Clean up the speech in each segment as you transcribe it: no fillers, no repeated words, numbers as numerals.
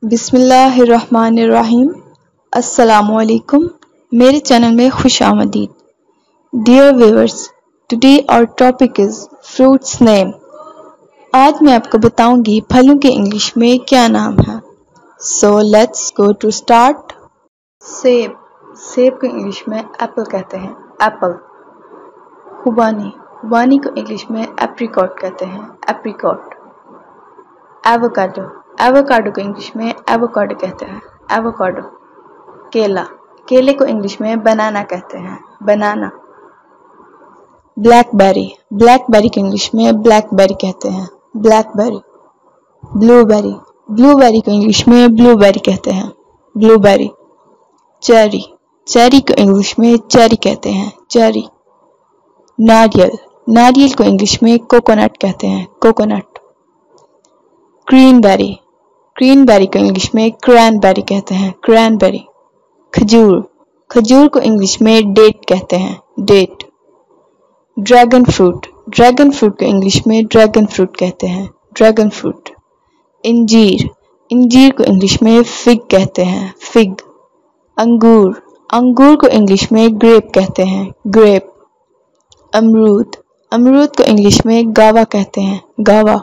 बिस्मिल्लाहिर्रहमानिर्रहीम। अस्सलामुअलैकुम, मेरे चैनल में खुश आमदीद। Dear viewers, today our topic is fruits name. आज मैं आपको बताऊंगी फलों के इंग्लिश में क्या नाम है। So let's go to start. सेब, सेब को इंग्लिश में एप्पल कहते हैं, एप्पल। खुबानी, खुबानी को इंग्लिश में एप्रिकॉट कहते हैं, एप्रिकॉट। एवोकाडो, एवोकाडो को इंग्लिश में एवोकाडो कहते हैं, एवोकाडो। केला, केले को इंग्लिश में बनाना कहते हैं, बनाना। ब्लैकबेरी, ब्लैकबेरी को इंग्लिश में ब्लैकबेरी कहते हैं, ब्लैकबेरी। ब्लूबेरी, ब्लूबेरी को इंग्लिश में ब्लूबेरी कहते हैं, ब्लूबेरी। चेरी, चेरी को इंग्लिश में चेरी कहते हैं, चेरी। नारियल, नारियल को इंग्लिश में कोकोनट कहते हैं, कोकोनट। क्रीनबेरी, क्रीनबेरी को इंग्लिश में क्रैनबेरी कहते हैं, क्रैनबेरी। खजूर, खजूर को इंग्लिश में डेट कहते हैं, date. Dragon fruit, dragon fruit को इंग्लिश में ड्रैगन फ्रूट कहते हैं, ड्रैगन फ्रूट। इंजीर, इंजीर को इंग्लिश में फिग कहते हैं, फिग। अंगूर, अंगूर को इंग्लिश में ग्रेप कहते हैं, ग्रेप। अमरूद, अमरूद को इंग्लिश में गावा कहते हैं, गावा।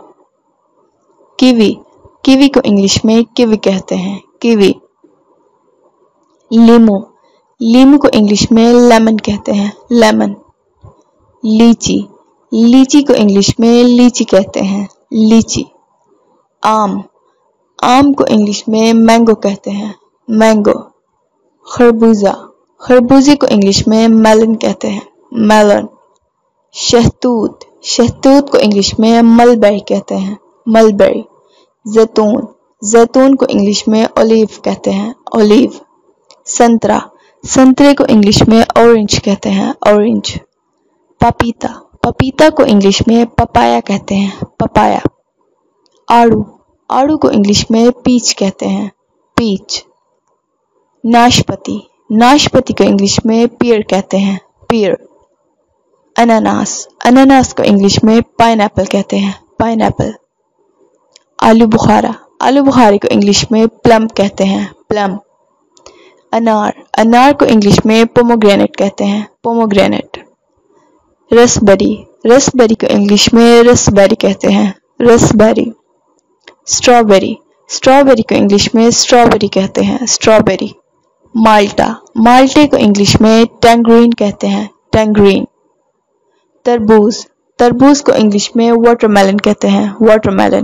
कीवी, कीवी को इंग्लिश में किवी कहते हैं, किवी। लीमू, लीमू को इंग्लिश में लेमन कहते हैं, लेमन। लीची, लीची को इंग्लिश में लीची कहते हैं, लीची। आम, आम को इंग्लिश में मैंगो कहते हैं, मैंगो। खरबूजा, खरबूजे को इंग्लिश में मेलन कहते हैं, मेलन। शहतूत, शहतूत को इंग्लिश में मलबेरी कहते हैं, मलबेरी। जैतून, जैतून को इंग्लिश में ओलिव कहते हैं, ओलिव। संतरा, संतरे को इंग्लिश में ऑरेंज कहते हैं, ऑरेंज। पपीता, पपीता को इंग्लिश में पपाया कहते हैं, पपाया। आड़ू, आड़ू को इंग्लिश में पीच कहते हैं, पीच। नाशपाती, नाशपाती को इंग्लिश में पियर कहते हैं, पियर। अनानास, अनानास को इंग्लिश में पाइनएप्पल कहते हैं, पाइनएप्पल। आलू बुखारा, आलू बुखारे को इंग्लिश में प्लम कहते हैं, प्लम। अनार, अनार को इंग्लिश में पोमोग्रेनेट कहते हैं, पोमोग्रेनेट। रसबेरी, रसबेरी को इंग्लिश में रसबेरी कहते हैं, रसबेरी। स्ट्रॉबेरी, स्ट्रॉबेरी को इंग्लिश में स्ट्रॉबेरी कहते हैं, स्ट्रॉबेरी। माल्टा, माल्टे को इंग्लिश में टैंगरीन कहते हैं, टैंगरीन। तरबूज, तरबूज को इंग्लिश में वाटरमेलन कहते हैं, वाटरमेलन।